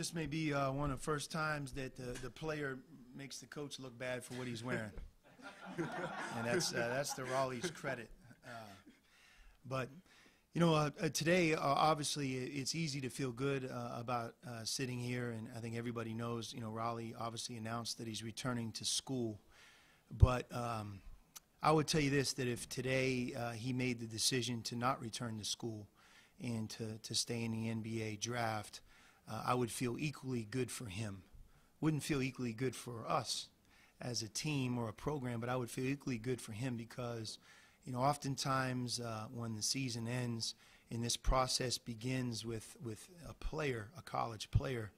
This may be one of the first times that the player makes the coach look bad for what he's wearing. And that's to Rawle's credit. But, you know, today, obviously, it's easy to feel good about sitting here, and I think everybody knows, you know, Rawle obviously announced that he's returning to school. But I would tell you this, that if today he made the decision to not return to school and to stay in the NBA draft, I would feel equally good for him. Wouldn't feel equally good for us as a team or a program, but I would feel equally good for him because, you know, oftentimes when the season ends and this process begins with a player, a college player,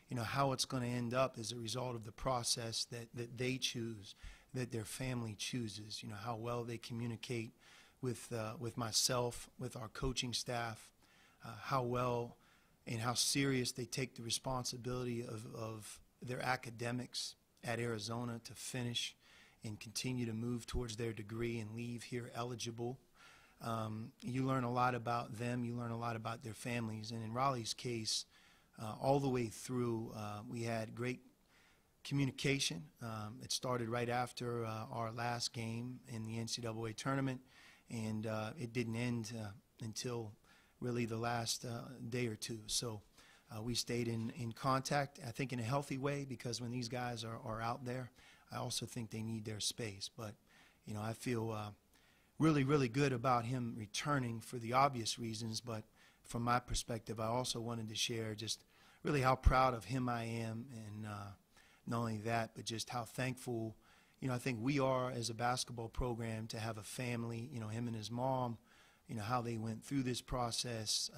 you know, how it's going to end up as a result of the process that they choose, that their family chooses, you know, how well they communicate with myself, with our coaching staff, how well and how serious they take the responsibility of their academics at Arizona to finish and continue to move towards their degree and leave here eligible. You learn a lot about them. You learn a lot about their families. And in Rawle's case, all the way through, we had great communication. It started right after our last game in the NCAA tournament, and it didn't end until really the last day or two. So we stayed in contact, I think in a healthy way, because when these guys are out there, I also think they need their space. But, you know, I feel really, really good about him returning for the obvious reasons. But from my perspective, I also wanted to share just really how proud of him I am, and not only that, but just how thankful, you know, I think we are as a basketball program to have a family, you know, him and his mom, you know, how they went through this process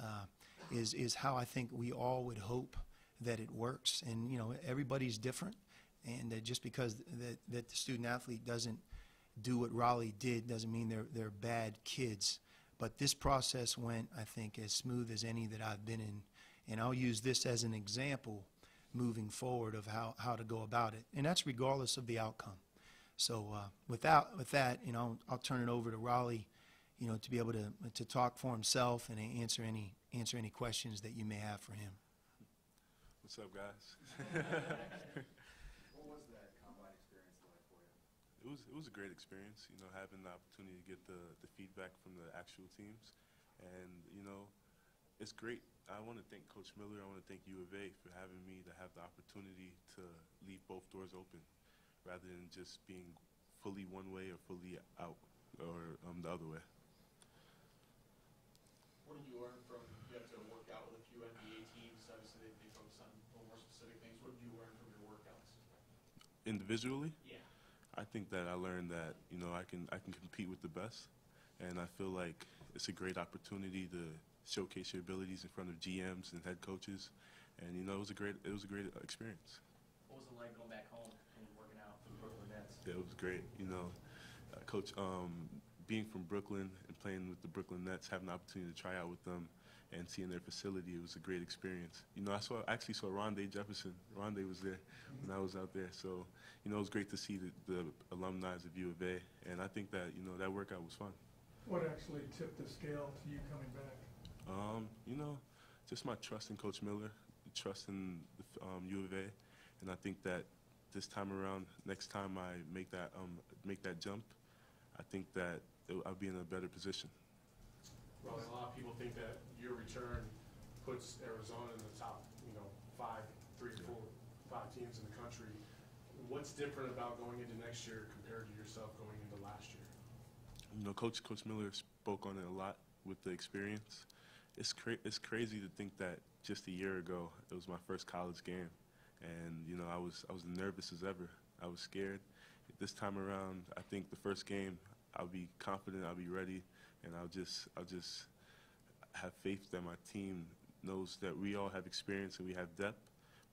is how I think we all would hope that it works. And, you know, everybody's different. And just because that the student athlete doesn't do what Rawle did doesn't mean they're bad kids. But this process went, I think, as smooth as any that I've been in. And I'll use this as an example moving forward of how to go about it. And that's regardless of the outcome. So with that, you know, I'll turn it over to Rawle, you know, to be able to talk for himself and answer any questions that you may have for him. What's up, guys? What was that combine experience like for you? It was a great experience, you know, having the opportunity to get the feedback from the actual teams. And, you know, it's great. I want to thank Coach Miller. I want to thank U of A for having me to have the opportunity to leave both doors open rather than just being fully one way or fully out or the other way. What did you learn from, you have to work out with a few NBA teams, obviously they focus on a little more specific things. What did you learn from your workouts? Individually? Yeah. I think that I learned that, you know, I can compete with the best, and I feel like it's a great opportunity to showcase your abilities in front of GMs and head coaches, and, you know, it was a great experience. What was it like going back home and working out for the Brooklyn Nets? Yeah, it was great, you know. Coach, being from Brooklyn and playing with the Brooklyn Nets, having the opportunity to try out with them and seeing their facility, it was a great experience. You know, I actually saw Rondé Jefferson. Rondé was there when I was out there. So, you know, it was great to see the alumni of U of A. And I think that, you know, that workout was fun. What actually tipped the scale to you coming back? You know, just my trust in Coach Miller, trust in the, U of A. And I think that this time around, next time I make that jump, I think that I'll be in a better position. Well, a lot of people think that your return puts Arizona in the top, you know, 3 or 4, 5 teams in the country. What's different about going into next year compared to yourself going into last year? You know, Coach Miller spoke on it a lot with the experience. It's crazy to think that just a year ago it was my first college game, and you know I was nervous as ever. I was scared. This time around, I think the first game I'll be confident, I'll be ready, and I'll just have faith that my team knows that we all have experience and we have depth.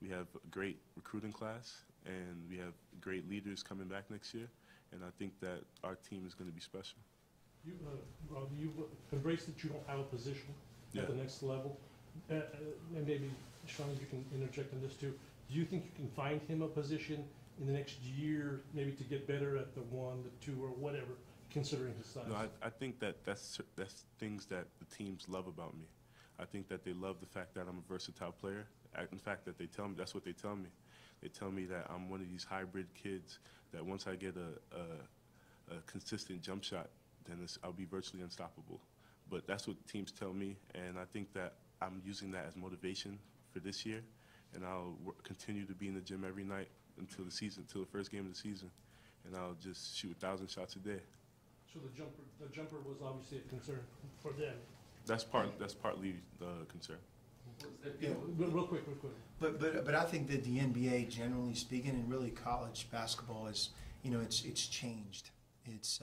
We have a great recruiting class, and we have great leaders coming back next year, and I think that our team is going to be special. You embrace that you don't have a position at the next level, and maybe, Sean, you can interject on this too. Do you think you can find him a position in the next year, maybe to get better at the 1, the 2, or whatever, considering his size? No, I think that's things that the teams love about me. I think that they love the fact that I'm a versatile player. In fact, that they tell me, that's what they tell me. They tell me that I'm one of these hybrid kids that once I get a consistent jump shot, then I'll be virtually unstoppable. But that's what teams tell me, and I think that I'm using that as motivation for this year, and I'll continue to be in the gym every night until the first game of the season, and I'll just shoot 1,000 shots a day. So the jumper was obviously a concern for them. That's partly the concern. Yeah. Real quick. But I think that the NBA, generally speaking, and really college basketball is, it's changed. It's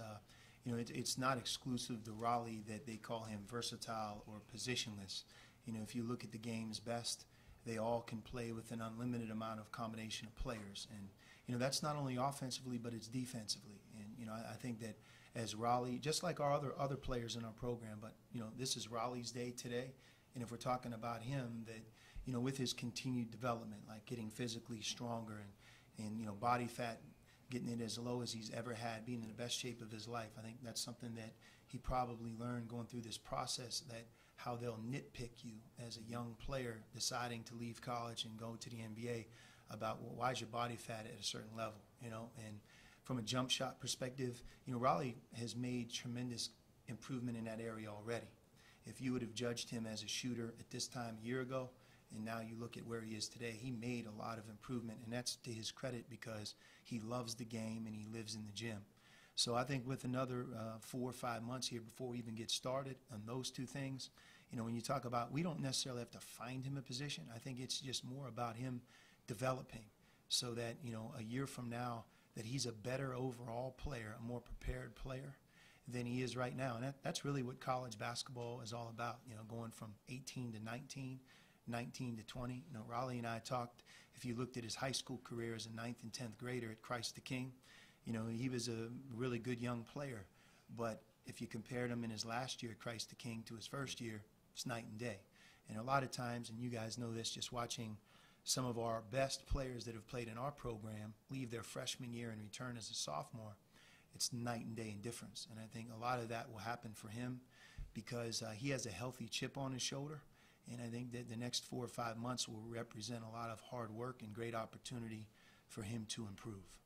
it's not exclusive to Rawle that they call him versatile or positionless. If you look at the game's best, they all can play with an unlimited amount of combination of players, and that's not only offensively but it's defensively. And I think that as Rawle, just like our other players in our program, but this is Rawle's day today. And if we're talking about him, that with his continued development, like getting physically stronger and body fat, getting it as low as he's ever had, being in the best shape of his life, I think that's something that he probably learned going through this process, that how they'll nitpick you as a young player deciding to leave college and go to the NBA about, well, why is your body fat at a certain level, and from a jump shot perspective, Rawle has made tremendous improvement in that area already. If you would have judged him as a shooter at this time a year ago, and now you look at where he is today, he made a lot of improvement, and that's to his credit because he loves the game and he lives in the gym. So I think with another 4 or 5 months here before we even get started on those two things, when you talk about, we don't necessarily have to find him a position. I think it's just more about him developing so that, a year from now, that he's a better overall player, a more prepared player than he is right now. And that's really what college basketball is all about, going from 18 to 19, 19 to 20. Rawle and I talked, if you looked at his high school career as a 9th and 10th grader at Christ the King, he was a really good young player. But if you compared him in his last year at Christ the King to his first year, it's night and day. And a lot of times, and you guys know this, just watching some of our best players that have played in our program leave their freshman year and return as a sophomore, it's night and day in difference. And I think a lot of that will happen for him because he has a healthy chip on his shoulder. And I think that the next 4 or 5 months will represent a lot of hard work and great opportunity for him to improve.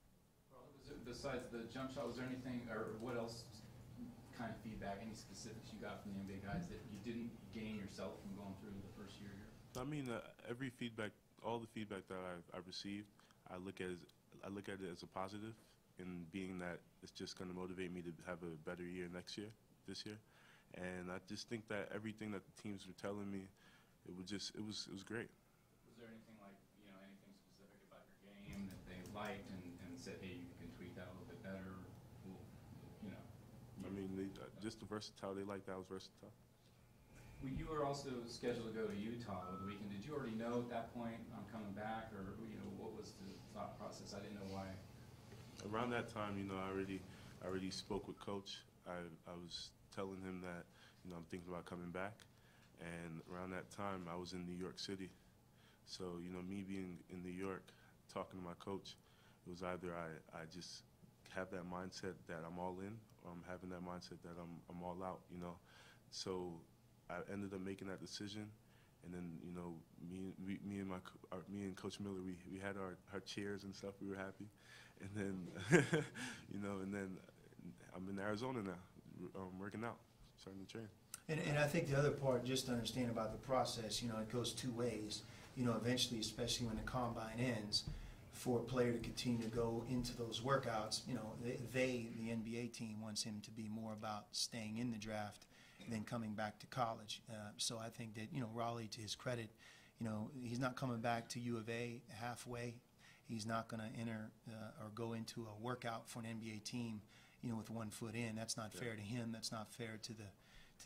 Besides the jump shot, was there anything, or what else kind of feedback, any specifics you got from the NBA guys that you didn't gain yourself from going through the first year here? I mean, every feedback, all the feedback that I've received, I look at it as a positive, in being that it's just going to motivate me to have a better year this year. And I just think that everything that the teams were telling me, it was great. Was there anything like, anything specific about your game that they liked and said, hey, you can tweak that a little bit better? I mean, just the versatility, they liked that I was versatile. Well, you were also scheduled to go to Utah over the weekend. Did you already know at that point I'm coming back, or what was the thought process? I didn't know why. Around that time, I already spoke with Coach. I was telling him that I'm thinking about coming back, and around that time I was in New York City. So me being in New York, talking to my coach, it was either I just have that mindset that I'm all in, or I'm having that mindset that I'm all out. So I ended up making that decision, and then me and Coach Miller, we had our cheers and stuff. We were happy, and then and then I'm in Arizona now, working out, starting to train. And I think the other part, just to understand about the process, it goes two ways. Eventually, especially when the combine ends, for a player to continue to go into those workouts, the NBA team wants him to be more about staying in the draft than coming back to college. So I think that, Rawle, to his credit, he's not coming back to U of A halfway. He's not going to enter or go into a workout for an NBA team, with one foot in. That's not fair to him. That's not fair to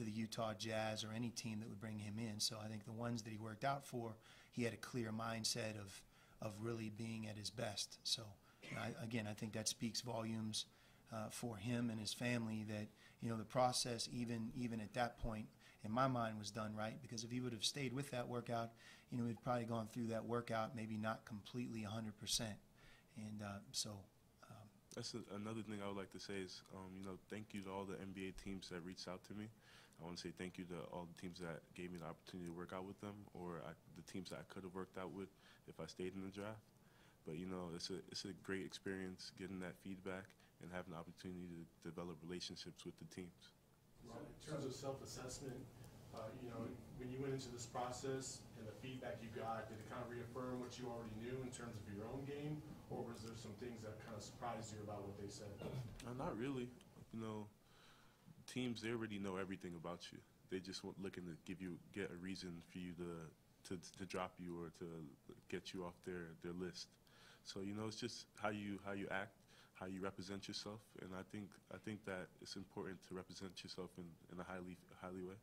the Utah Jazz or any team that would bring him in. So I think the ones that he worked out for, he had a clear mindset of really being at his best. So I think that speaks volumes for him and his family, that the process even at that point in my mind was done right, because if he would have stayed with that workout, we'd probably gone through that workout maybe not completely 100%. And That's another thing I would like to say is, thank you to all the NBA teams that reached out to me. I want to say thank you to all the teams that gave me the opportunity to work out with them, or the teams that I could have worked out with if I stayed in the draft. But you know, it's a great experience getting that feedback and having the opportunity to develop relationships with the teams. So in terms of self-assessment, you know, when you went into this process and the feedback you got, did it kind of reaffirm what you already knew in terms of your own game, or was there some things that kind of surprised you about what they said? Not really. You know, teams, they already know everything about you. They just looking to get a reason for you to drop you or to get you off their list. So you know, it's just how you act, how you represent yourself, and I think that it's important to represent yourself in a highly way.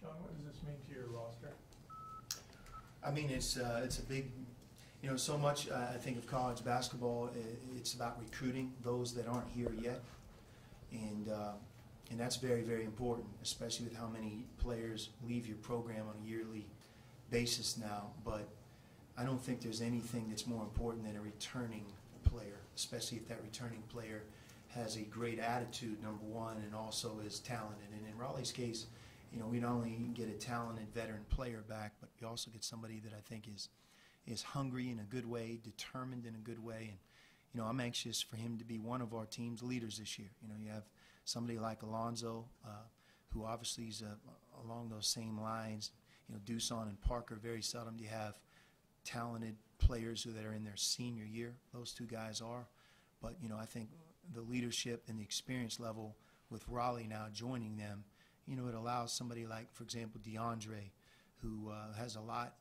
Sean, what does this mean to your roster? I mean, it's a big, you know, so much. I think of college basketball. It's about recruiting those that aren't here yet, and that's very, very important, especially with how many players leave your program on a yearly basis now. But I don't think there's anything that's more important than a returning player, especially if that returning player has a great attitude, number one, and also is talented. And in Rawle's case, you know, we not only get a talented veteran player back, but we also get somebody that I think is hungry in a good way, determined in a good way. And, you know, I'm anxious for him to be one of our team's leaders this year. You know, you have somebody like Alonzo, who obviously is along those same lines. You know, Duson and Parker, very seldom do you have talented players that are in their senior year. Those two guys are. But, you know, I think the leadership and the experience level with Rawle now joining them, you know, it allows somebody like, for example, DeAndre, who has a lot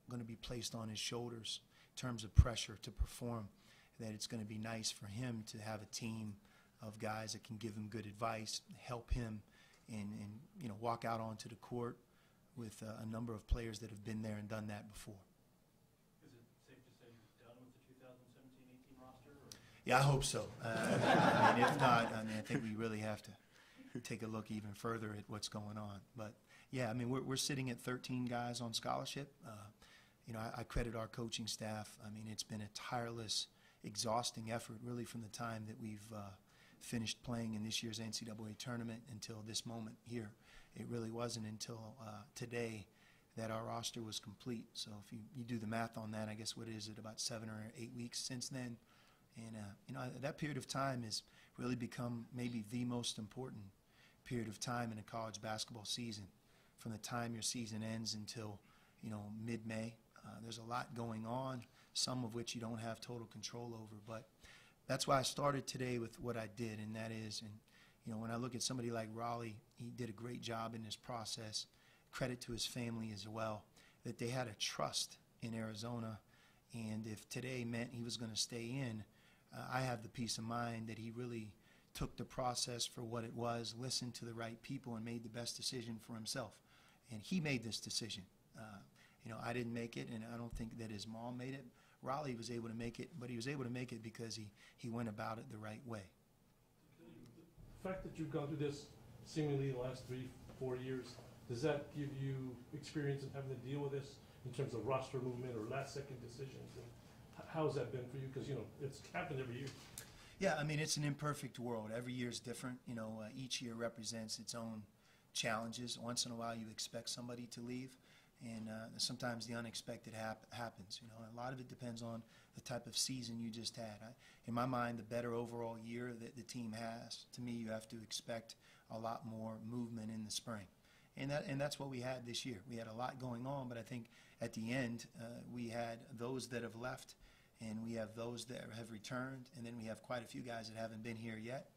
going to be placed on his shoulders in terms of pressure to perform, that it's going to be nice for him to have a team of guys that can give him good advice, help him, and you know, walk out onto the court with a number of players that have been there and done that before. Is it safe to say you're done with the 2017-18 roster? Or? Yeah, I hope so. I mean, if not, I mean, I think we really have to take a look even further at what's going on. But yeah, I mean, we're sitting at 13 guys on scholarship. You know, I credit our coaching staff. I mean, it's been a tireless, exhausting effort, really, from the time that we've finished playing in this year's NCAA tournament until this moment here. It really wasn't until today that our roster was complete. So if you do the math on that, I guess what is it, about 7 or 8 weeks since then? And, you know, that period of time has really become maybe the most important period of time in a college basketball season. From the time your season ends until, you know, mid-May, there's a lot going on, some of which you don't have total control over. But that's why I started today with what I did, and that is, and you know, when I look at somebody like Rawle, he did a great job in this process. Credit to his family as well, that they had a trust in Arizona, and if today meant he was going to stay in, I have the peace of mind that he really took the process for what it was, listened to the right people, and made the best decision for himself. And he made this decision. You know, I didn't make it, and I don't think that his mom made it. Rawle was able to make it, but he was able to make it because he went about it the right way. The fact that you've gone through this seemingly the last 3-4 years, does that give you experience in having to deal with this in terms of roster movement or last-second decisions? And how has that been for you? Because, you know, it's happened every year. Yeah, I mean, it's an imperfect world. Every year is different. You know, each year represents its own challenges. Once in a while, you expect somebody to leave, and sometimes the unexpected happens. You know, a lot of it depends on the type of season you just had. In my mind, the better overall year that the team has, to me, you have to expect a lot more movement in the spring, and that's what we had this year. We had a lot going on, but I think at the end, we had those that have left, and we have those that have returned, and then we have quite a few guys that haven't been here yet.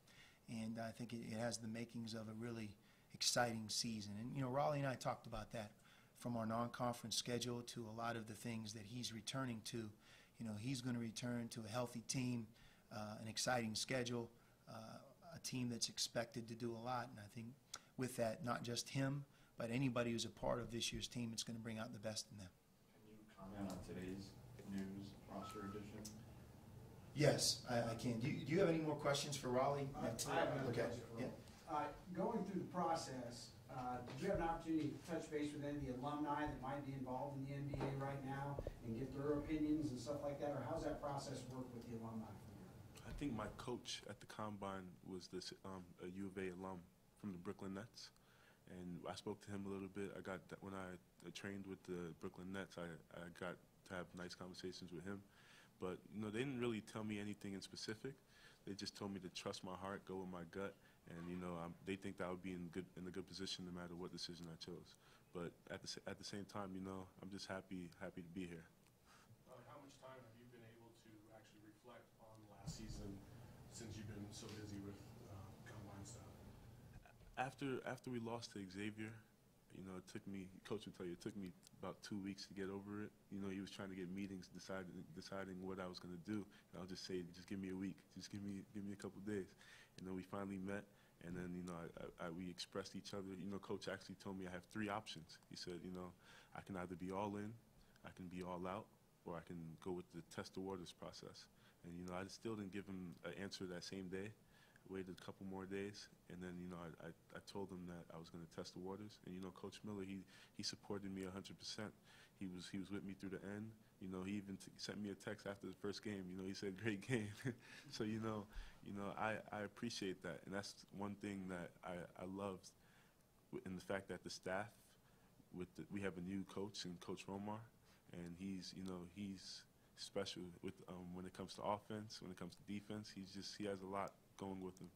And I think it has the makings of a really exciting season. And, you know, Rawle and I talked about that, from our non-conference schedule to a lot of the things that he's returning to. You know, he's going to return to a healthy team, an exciting schedule, a team that's expected to do a lot. And I think with that, not just him, but anybody who's a part of this year's team, it's going to bring out the best in them. Can you comment on today's news roster edition? Yes, I can. Do you have any more questions for Rawle? I have another question for him. Going through the process, did you have an opportunity to touch base with any of the alumni that might be involved in the NBA right now and get their opinions and stuff like that, or how's that process work with the alumni from here? I think my coach at the Combine was a U of A alum from the Brooklyn Nets, And I spoke to him a little bit. When I trained with the Brooklyn Nets, I got to have nice conversations with him. But you know, they didn't really tell me anything in specific. They just told me to trust my heart, go with my gut, and you know, they think that I would be in a good position no matter what decision I chose. But at the same time, you know, I'm just happy to be here. How much time have you been able to actually reflect on last season since you've been so busy with combine stuff? After we lost to Xavier, you know, Coach would tell you, it took me about 2 weeks to get over it. You know, he was trying to get meetings, deciding what I was going to do. And I'll just say, just give me a week, just give me a couple days. And then we finally met, and then, you know, we expressed each other. You know, Coach actually told me I have 3 options. He said, you know, I can either be all in, I can be all out, or I can go with the test the waters process. And, you know, I still didn't give him an answer that same day. Waited a couple more days, and then, you know, I told him that I was going to test the waters. And, you know, Coach Miller, he supported me 100%. He was with me through the end. You know, he even sent me a text after the first game. You know, he said, "Great game." So, you know, I appreciate that, and that's one thing that I loved in the fact that the staff, we have a new coach in Coach Romar, and he's special with when it comes to offense, when it comes to defense. He has a lot going with him,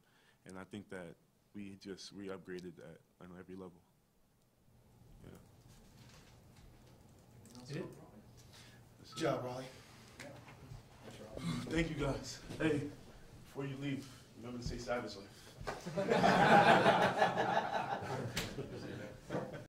and I think that we upgraded on every level. Yeah. Good job, Rawle. Thank you, guys. Hey, before you leave, remember to say Savage Life.